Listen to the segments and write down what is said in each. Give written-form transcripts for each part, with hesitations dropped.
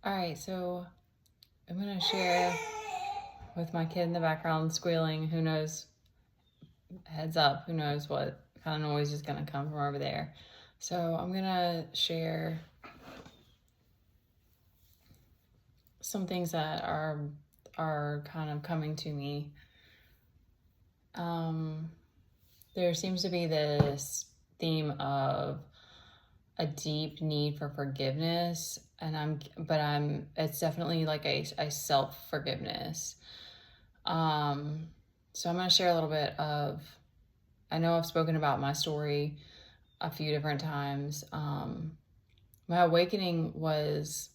All right, so I'm going to share with my kid in the background squealing. Who knows? Heads up, who knows what kind of noise is going to come from over there. So I'm going to share some things that are kind of coming to me. There seems to be this theme of a deep need for forgiveness, and it's definitely like a self-forgiveness. So I'm going to share a little bit of, I know I've spoken about my story a few different times. My awakening was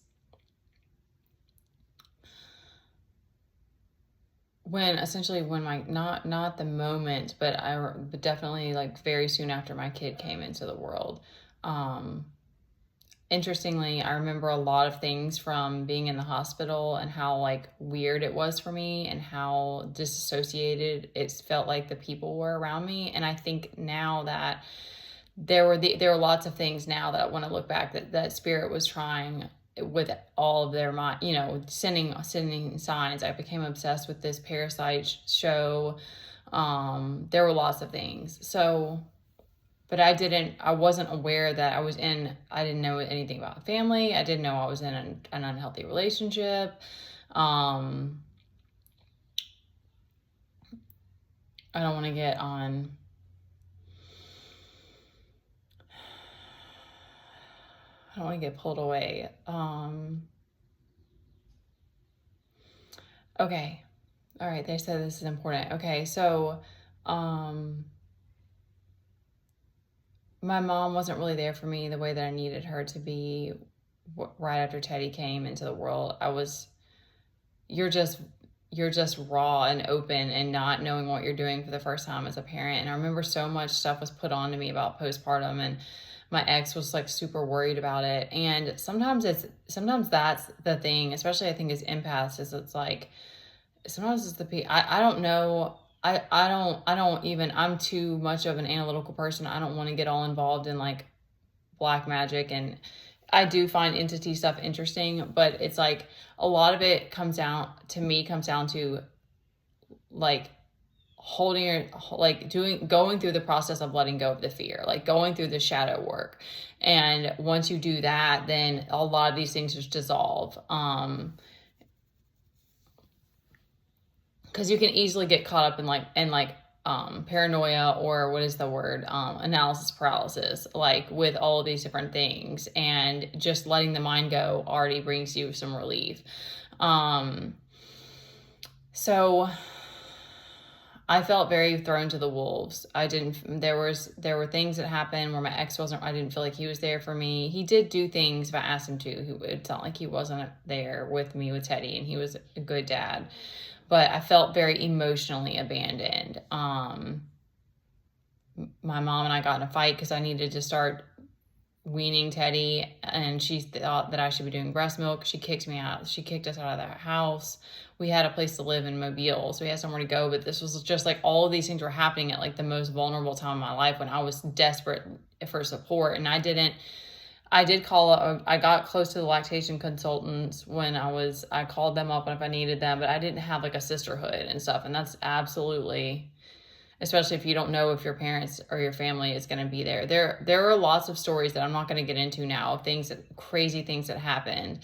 when my, not the moment, but definitely like very soon after my kid came into the world. Interestingly, I remember a lot of things from being in the hospital and how like weird it was for me and how disassociated it felt like the people were around me. And I think now that there were lots of things now that I want to look back that spirit was trying with all of their mind, sending signs. I became obsessed with this Parasite show. There were lots of things. So, but I wasn't aware that I didn't know anything about family. I didn't know I was in an unhealthy relationship. I don't want to get on. I don't want to get pulled away. Okay. All right. They said this is important. Okay. So, my mom wasn't really there for me the way that I needed her to be right after Teddy came into the world. You're just raw and open and not knowing what you're doing for the first time as a parent. And I remember so much stuff was put on to me about postpartum, and my ex was like super worried about it. And sometimes that's the thing, especially I think as empaths, is it's like, sometimes it's I don't know. I don't even, I'm too much of an analytical person. I don't want to get all involved in like black magic, and I do find entity stuff interesting, but it's like a lot of it comes down to like holding your, like going through the process of letting go of the fear, like going through the shadow work. And once you do that, then a lot of these things just dissolve. Because you can easily get caught up in paranoia, or what is the word, analysis paralysis, like with all of these different things, and just letting the mind go already brings you some relief. So I felt very thrown to the wolves. There were things that happened where my ex I didn't feel like he was there for me. He did do things if I asked him to. It's not like he wasn't there with me with Teddy, and he was a good dad. But I felt very emotionally abandoned. My mom and I got in a fight because I needed to start weaning Teddy, and she thought that I should be doing breast milk. She kicked me out. She kicked us out of that house. We had a place to live in Mobile, so we had somewhere to go. But this was just like all of these things were happening at like the most vulnerable time of my life when I was desperate for support. And I got close to the lactation consultants when I called them up if I needed them, but I didn't have like a sisterhood and stuff. And that's absolutely, especially if you don't know if your parents or your family is going to be there. There are lots of stories that I'm not going to get into now of crazy things that happened.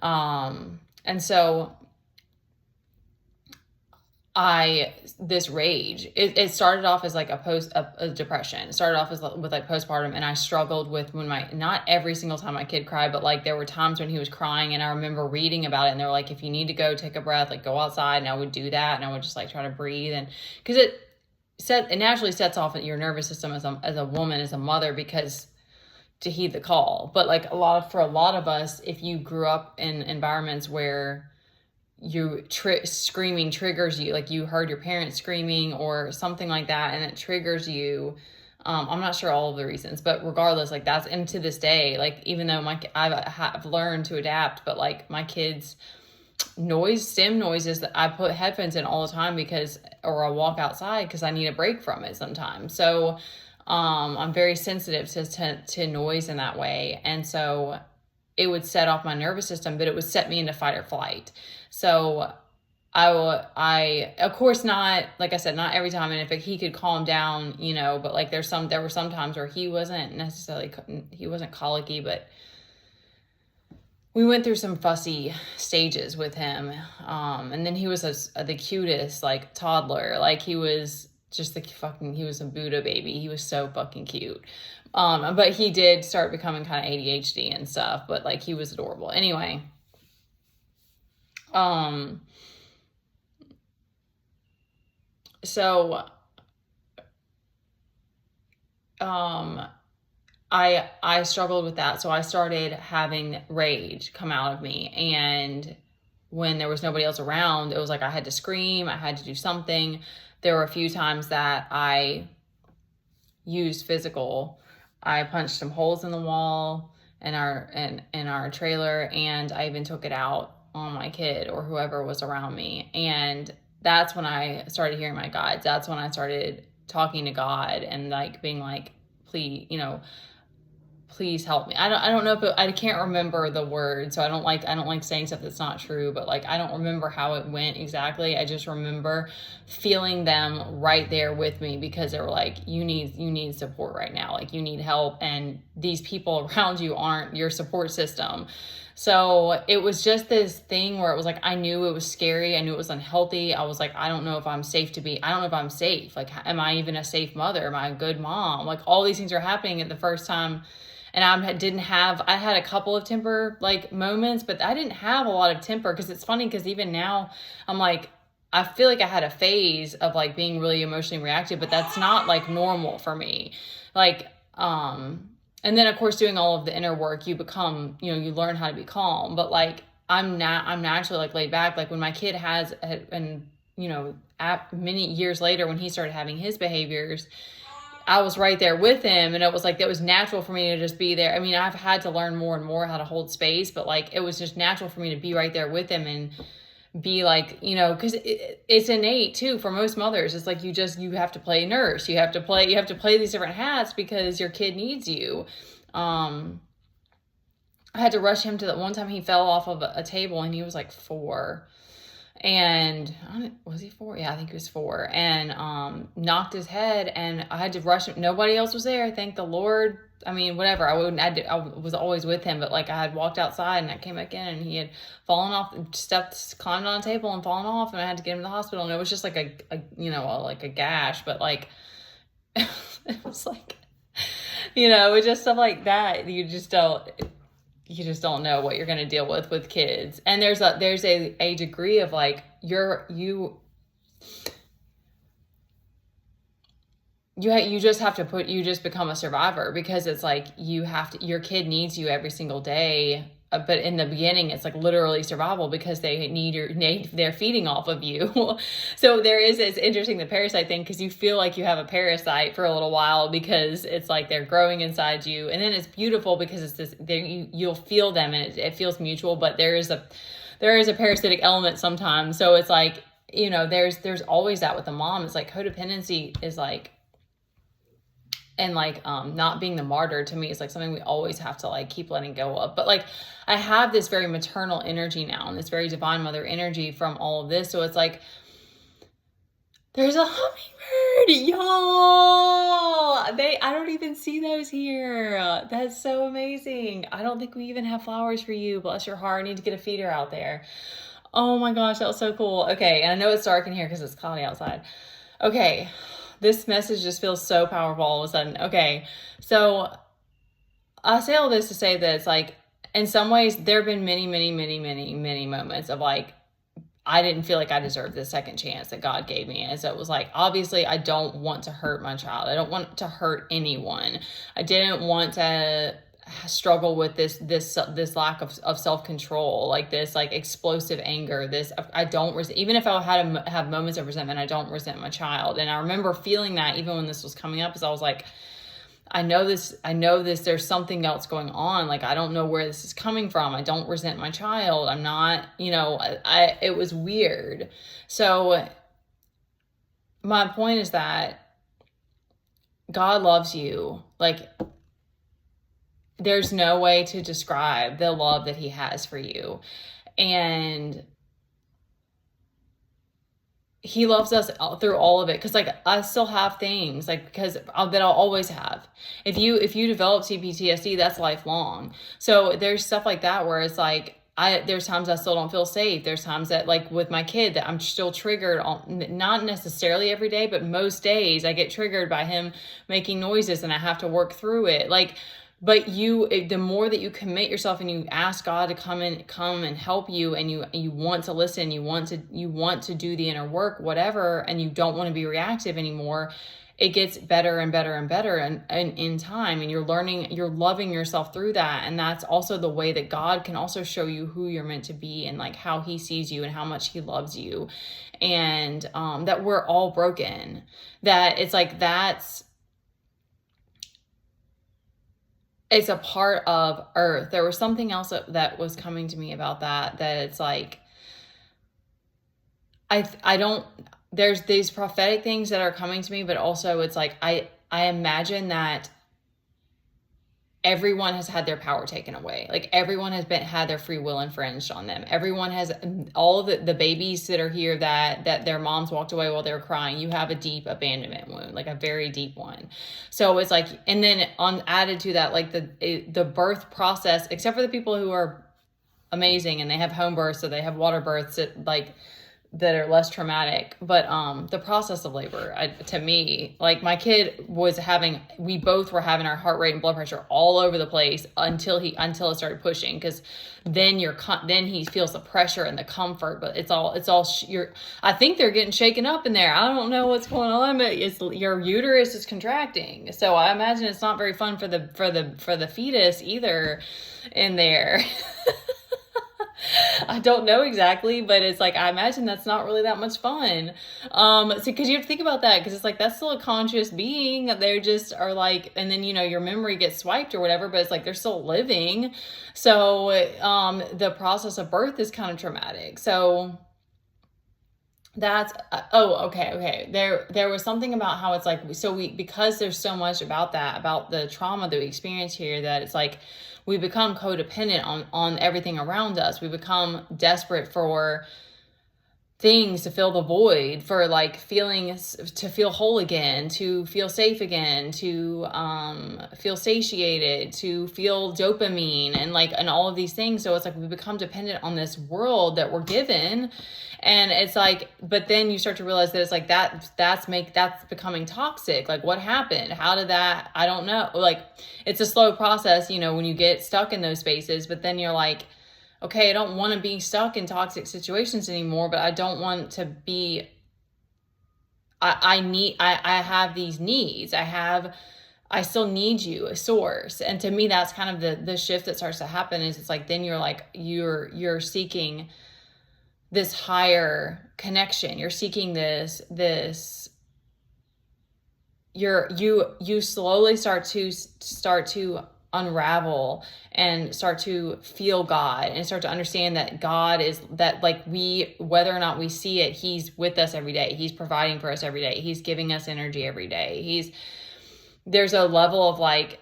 And so this rage, it started off as like a depression. It started off with like postpartum, and I struggled with not every single time my kid cried, but like there were times when he was crying, and I remember reading about it, and they were like, if you need to go take a breath, like go outside. And I would do that, and I would just like try to breathe. And because it naturally sets off your nervous system as a woman, as a mother, because to heed the call. But like for a lot of us, if you grew up in environments where screaming triggers you, like you heard your parents screaming or something like that, and it triggers you. I'm not sure all of the reasons, but regardless, like that's, and to this day, like even though I've learned to adapt, but like my kids stem noises, that I put headphones in all the time or I walk outside because I need a break from it sometimes. So I'm very sensitive to noise in that way. And so it would set off my nervous system, but it would set me into fight or flight. So I, of course, not, like I said, not every time. And if he could calm down, but like there were some times where he wasn't colicky, but we went through some fussy stages with him. And then he was the cutest, like, toddler. Like, he was just he was a Buddha baby. He was so fucking cute. But he did start becoming kind of ADHD and stuff, but like, he was adorable. Anyway, so, I struggled with that. So I started having rage come out of me. And when there was nobody else around, it was like I had to scream, I had to do something. There were a few times that I used physical. I punched some holes in the wall in our trailer, and I even took it out on my kid or whoever was around me. And that's when I started hearing my guides. That's when I started talking to God and like being like, please, please help me. I don't know if I can't remember the word, so I don't like saying stuff that's not true, but like, I don't remember how it went exactly. I just remember feeling them right there with me, because they were like, you need support right now. Like, you need help, and these people around you aren't your support system. So it was just this thing where it was like, I knew it was scary. I knew it was unhealthy. I was like, I don't know if I'm safe. Like, am I even a safe mother? Am I a good mom? Like, all these things are happening at the first time. And I had a couple of temper like moments, but I didn't have a lot of temper, because it's funny, because even now I'm like, I feel like I had a phase of like being really emotionally reactive, but that's not like normal for me. Like, and then of course, doing all of the inner work, you become, you learn how to be calm, but like, I'm naturally like laid back. Like, when my kid many years later, when he started having his behaviors, I was right there with him, and it was like, it was natural for me to just be there. I mean, I've had to learn more and more how to hold space, but like, it was just natural for me to be right there with him and be like, because it's innate too for most mothers. It's like, you have to play nurse, you have to play these different hats because your kid needs you. I had to rush him to the one time he fell off of a table, and he was like 4. And was he 4? Yeah, I think he was 4, and knocked his head, and I had to rush him. Nobody else was there, thank the Lord. I mean, whatever. I was always with him, but like, I had walked outside, and I came back in, and he had fallen off, climbed on a table and fallen off, and I had to get him to the hospital. And it was just like a gash, but like, it was like, it's just stuff like that. You just don't know what you're going to deal with kids. And there's a degree of like, you just become a survivor, because it's like, your kid needs you every single day. But in the beginning, it's like literally survival, because they're feeding off of you. So it's interesting, the parasite thing, because you feel like you have a parasite for a little while, because it's like they're growing inside you. And then it's beautiful, because it's this, you'll feel them, and it feels mutual, but there is a parasitic element sometimes. So it's like, there's always that with the mom. It's like, codependency is like, and like, not being the martyr, to me, is like something we always have to like keep letting go of. But like, I have this very maternal energy now, and this very divine mother energy from all of this. So it's like, there's a hummingbird, y'all. I don't even see those here. That's so amazing. I don't think we even have flowers for you. Bless your heart. I need to get a feeder out there. Oh my gosh, that was so cool. Okay, and I know it's dark in here because it's cloudy outside. Okay. This message just feels so powerful all of a sudden. Okay, so I say all this to say that it's like, in some ways, there have been many, many, many, many, many moments of like, I didn't feel like I deserved the second chance that God gave me. And so it was like, obviously, I don't want to hurt my child. I don't want to hurt anyone. I didn't want to struggle with this lack of self-control, like this like explosive anger. I don't even if I have moments of resentment, I don't resent my child. And I remember feeling that even when this was coming up, because I was like, I know this, there's something else going on. Like, I don't know where this is coming from. I don't resent my child. I'm not, it was weird. So my point is that God loves you. Like, there's no way to describe the love that he has for you. And he loves us through all of it. Cause like I still have things like, because that I'll always have. If you develop CPTSD, that's lifelong. So there's stuff like that where it's like, there's times I still don't feel safe. There's times that like with my kid that I'm still triggered on, not necessarily every day, but most days I get triggered by him making noises and I have to work through it. Like, but the more that you commit yourself and you ask God to come and help you, and you want to listen, you want to do the inner work, whatever, and you don't want to be reactive anymore, it gets better and better and better and in time, and you're loving yourself through that. And that's also the way that God can also show you who you're meant to be and like how he sees you and how much he loves you. And that we're all broken, that it's like it's a part of earth. There was something else that was coming to me about that it's like, I don't, there's these prophetic things that are coming to me, but also it's like, I imagine that everyone has had their power taken away. Like everyone has had their free will infringed on them. Everyone has, all of the babies that are here that their moms walked away while they were crying. You have a deep abandonment wound, like a very deep one. So it's like, and then added to that, like the birth process, except for the people who are amazing and they have home births, so they have water births that are less traumatic. But the process of labor, to me, like my kid we both were having our heart rate and blood pressure all over the place until it started pushing, because then he feels the pressure and the comfort, but I think they're getting shaken up in there. I don't know what's going on, but your uterus is contracting, so I imagine it's not very fun for the fetus either in there. I don't know exactly, but it's like, I imagine that's not really that much fun. So, cause you have to think about that, cause it's like, that's still a conscious being that they just are like, and then, your memory gets swiped or whatever, but it's like, they're still living. So, the process of birth is kind of traumatic. So that's, okay. There was something about how it's like, because there's so much about the trauma that we experience here, that it's like, we become codependent on everything around us. We become desperate for things to fill the void, for like feelings, to feel whole again, to feel safe again, to feel satiated, to feel dopamine and all of these things. So it's like we become dependent on this world that we're given. And it's like, but then you start to realize that it's like that's becoming toxic. Like, what happened? How did that? I don't know. Like, it's a slow process, when you get stuck in those spaces, but then you're like, okay, I don't want to be stuck in toxic situations anymore, but I don't want to be, I have these needs. I still need you, a source. And to me, that's kind of the shift that starts to happen, is it's like, then you're like, you're seeking this higher connection. You're seeking this, you slowly start to unravel and start to feel God and start to understand that God is that, like, whether or not we see it, he's with us every day. He's providing for us every day. He's giving us energy every day. There's a level of like,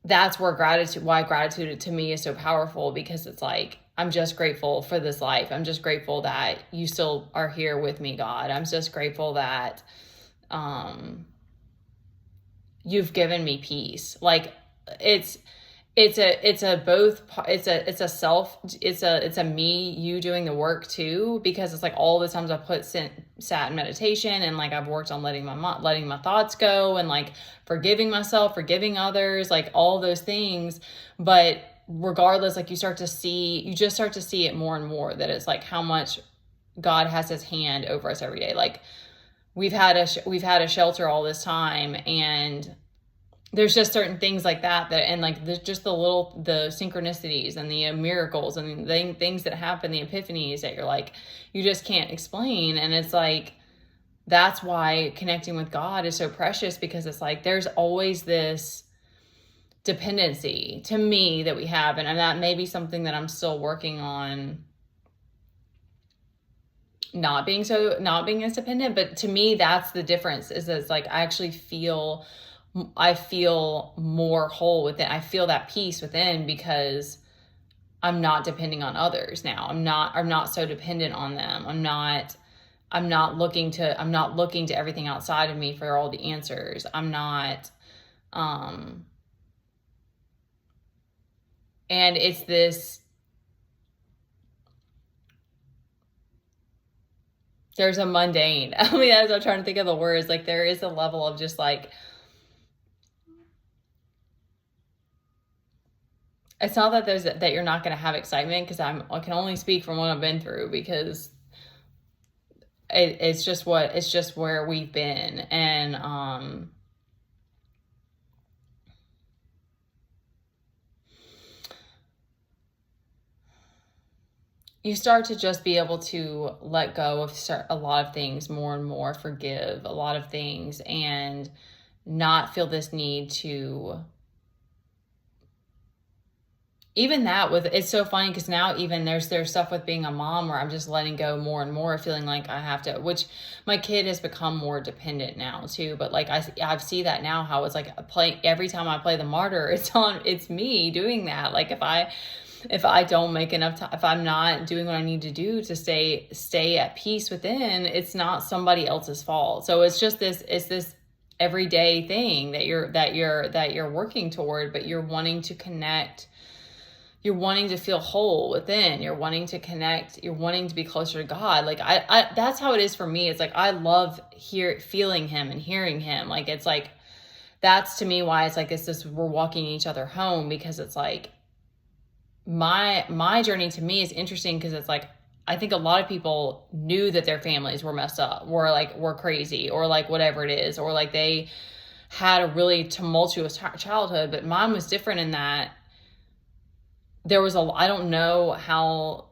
that's why gratitude to me is so powerful, because it's like, I'm just grateful for this life. I'm just grateful that you still are here with me, God. I'm just grateful that you've given me peace. Like, it's a me, you doing the work too, because it's like all the times I've sat in meditation, and like I've worked on letting my thoughts go, and like forgiving myself, forgiving others, like all those things. But regardless, like you just start to see it more and more, that it's like how much God has his hand over us every day. Like, we've had a shelter all this time, and there's just certain things like that and like there's just the synchronicities and the miracles and the things that happen, the epiphanies that you're like, you just can't explain. And it's like, that's why connecting with God is so precious, because it's like, there's always this dependency to me that we have. And that may be something that I'm still working on, not being as dependent. But to me, that's the difference, is that it's like, I actually feel I feel more whole within. I feel that peace within because I'm not depending on others now. I'm not so dependent on them. I'm not looking to everything outside of me for all the answers. I'm not, and it's this, there's a mundane, I mean, as I'm trying to think of the words, like there is a level of just like, it's not that that you're not going to have excitement, because I can only speak from what I've been through, because it's just where we've been. And you start to just be able to let go of a lot of things more and more, forgive a lot of things, and not feel this need to, even that with, it's so funny because now even there's stuff with being a mom where I'm just letting go more and more, feeling like I have to, which my kid has become more dependent now too. But like I see that now, how it's like every time I play the martyr, it's me doing that. Like if I don't make enough time, if I'm not doing what I need to do to stay at peace within, it's not somebody else's fault. So it's this everyday thing that you're working toward, but you're wanting to connect. You're wanting to feel whole within. You're wanting to connect. You're wanting to be closer to God. Like I that's how it is for me. It's like I love feeling Him and hearing Him. Like it's like, that's to me why it's like we're walking each other home, because it's like my journey to me is interesting, because it's like I think a lot of people knew that their families were messed up, were crazy, or like whatever it is, or like they had a really tumultuous childhood, but mine was different in that there was I don't know how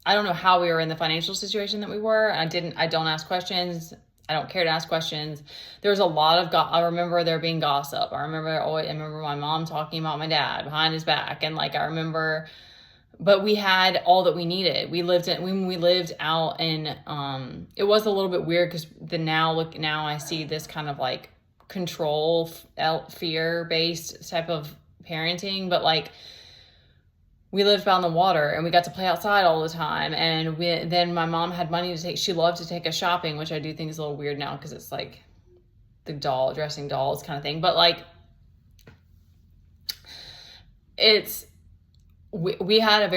we were in the financial situation that we were. I don't ask questions. I don't care to ask questions. There was a lot of I remember there being gossip. I remember my mom talking about my dad behind his back, and like I remember, but we had all that we needed. We lived out in it was a little bit weird, because now I see this kind of like control, fear based type of parenting, but like we lived by the water and we got to play outside all the time. And then my mom had money to she loved to take us shopping, which I do think is a little weird now, because it's like the dressing dolls kind of thing. But like we had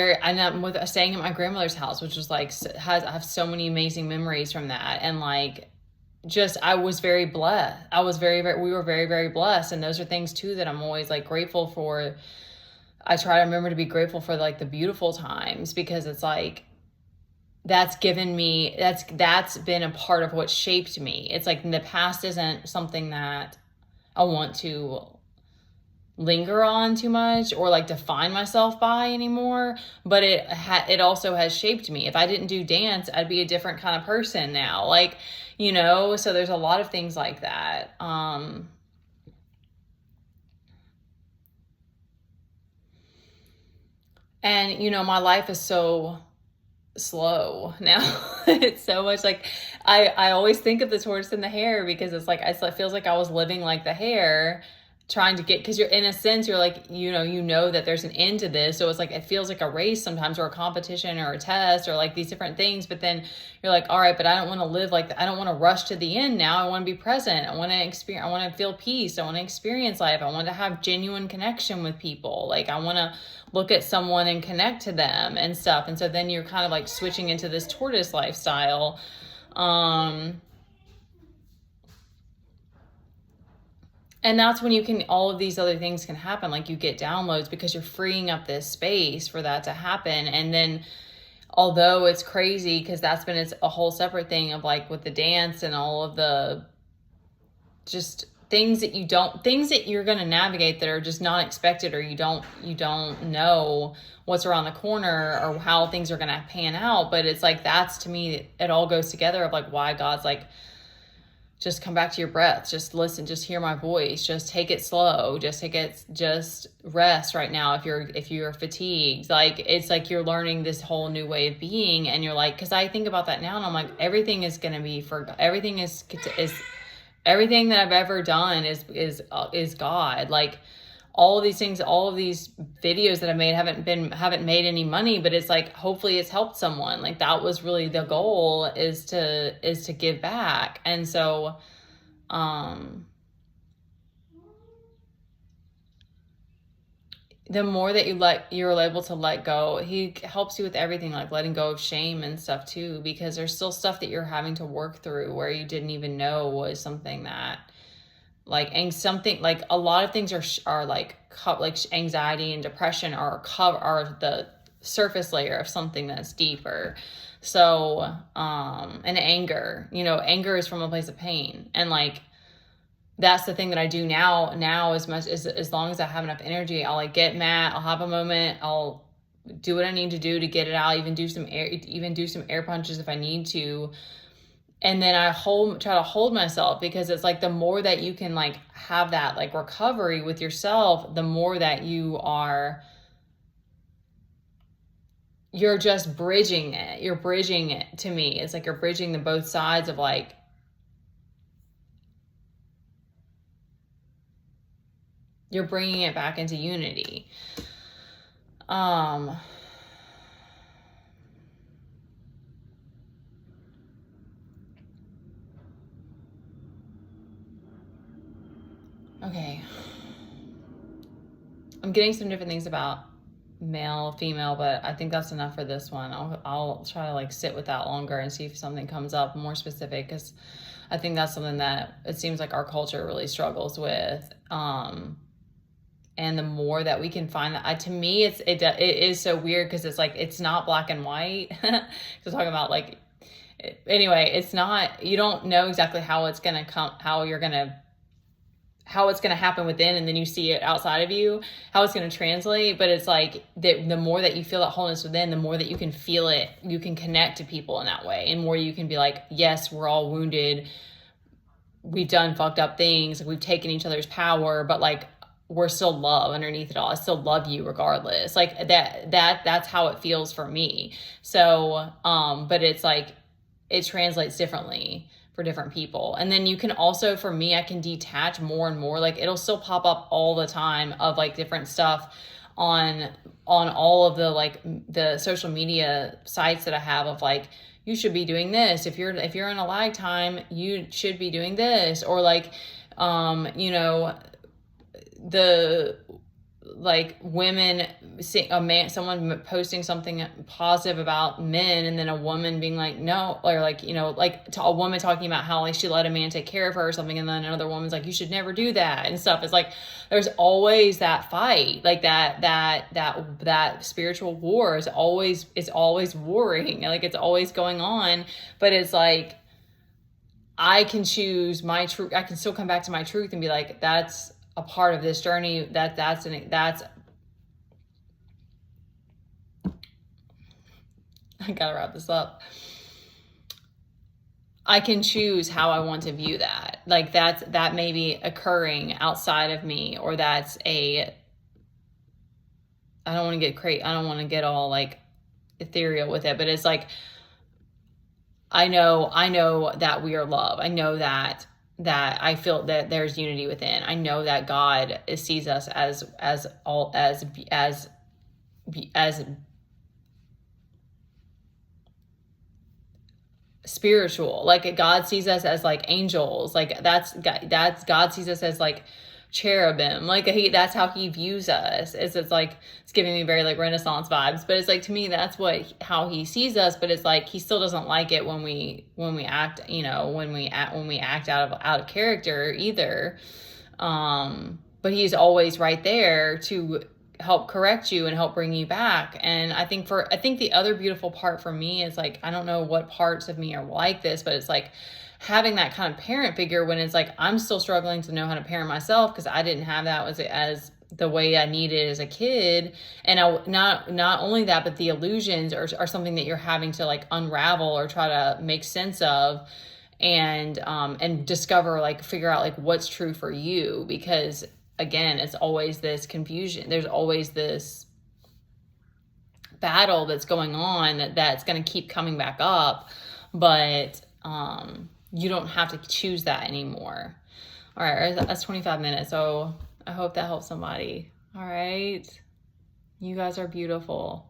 staying at my grandmother's house, which was like, I have so many amazing memories from that. And like, I was very blessed. We were very, very blessed. And those are things too that I'm always like grateful for. I try to remember to be grateful for like the beautiful times, because it's like, that's been a part of what shaped me. It's like the past isn't something that I want to linger on too much or like define myself by anymore, but it also has shaped me. If I didn't do dance, I'd be a different kind of person now, like, so there's a lot of things like that. And my life is so slow now. It's so much like I always think of the tortoise and the hare, because it's like it feels like I was living like the hare, trying to get, because you're in a sense you're like that there's an end to this, so it's like it feels like a race sometimes, or a competition, or a test, or like these different things. But then you're like, all right, but I don't want to live like I don't want to rush to the end now. I want to be present. I want to feel peace. I want to experience life. I want to have genuine connection with people. Like I want to look at someone and connect to them and stuff. And so then you're kind of like switching into this tortoise lifestyle. And that's when all of these other things can happen. Like you get downloads because you're freeing up this space for that to happen. And then, although it's crazy, because it's a whole separate thing of like with the dance and all of the just things that you're going to navigate that are just not expected, or you don't know what's around the corner or how things are going to pan out. But it's like, that's, to me, it all goes together of like why God's like, just come back to your breath. Just listen. Just hear my voice. Just take it slow. Just rest right now. If you're fatigued, like it's like you're learning this whole new way of being, and you're like, because I think about that now, and I'm like, everything is everything that I've ever done is God. Like, all of these things, all of these videos that I made haven't made any money, but it's like, hopefully it's helped someone. Like, that was really the goal, is to give back. And so, the more that you're able to let go, he helps you with everything, like letting go of shame and stuff too, because there's still stuff that you're having to work through where you didn't even know was something that, like, and something like, a lot of things are like anxiety and depression are the surface layer of something that's deeper. So and anger is from a place of pain, and like, that's the thing that I do now, as long as I have enough energy, I'll like get mad, I'll have a moment, I'll do what I need to do to get it out, even do some air punches if I need to. And then I try to hold myself, because it's like, the more that you can like have that like recovery with yourself, the more that you're just bridging it. You're bridging it, to me. It's like you're bridging the both sides of like, you're bringing it back into unity. Okay. I'm getting some different things about male, female, but I think that's enough for this one. I'll try to like sit with that longer and see if something comes up more specific, because I think that's something that it seems like our culture really struggles with. And the more that we can find that, to me, it is so weird, because it's like, it's not black and white. So talking about like, anyway, it's not, you don't know exactly how it's going to come, how it's going to happen within, and then you see it outside of you, how it's going to translate. But it's like, the more that you feel that wholeness within, the more that you can feel it, you can connect to people in that way, and more you can be like, yes, we're all wounded, we've done fucked up things, we've taken each other's power, but like, we're still love underneath it all. I still love you regardless. Like, that's how it feels for me. So, but it's like, it translates differently for different people. And then you can also, for me, I can detach more and more. Like, it'll still pop up all the time of like different stuff on all of the like the social media sites that I have, of like, you should be doing this. If you're in a lag time, you should be doing this. Or like, the like women see someone posting something positive about men, and then a woman being like, no, or like, like a woman talking about how like she let a man take care of her or something, and then another woman's like, you should never do that and stuff. It's like, there's always that fight, like that spiritual war is always warring, like it's always going on. But it's like, I can choose my truth. I can still come back to my truth and be like, that's a part of this journey. That's I gotta wrap this up. I can choose how I want to view that. Like, that may be occurring outside of me, or I don't want to get all like ethereal with it, but it's like, I know that we are love. I know that I feel that there's unity within. I know that God sees us as spiritual. Like, God sees us as like angels. Like, that's God sees us as like cherubim. Like, that's how he views us. It's like, it's giving me very like Renaissance vibes, but it's like, to me, that's how he sees us. But it's like, he still doesn't like it when we act, when we act out of character either. But he's always right there to help correct you and help bring you back. And I think the other beautiful part for me is like, I don't know what parts of me are like this, but it's like having that kind of parent figure when it's like, I'm still struggling to know how to parent myself, because I didn't have that as the way I needed as a kid. And not only that, but the illusions are something that you're having to like unravel or try to make sense of, and discover, like figure out like what's true for you. Because again, it's always this confusion. There's always this battle that's going on that's going to keep coming back up. But You don't have to choose that anymore. All right, that's 25 minutes. So I hope that helps somebody. All right. You guys are beautiful.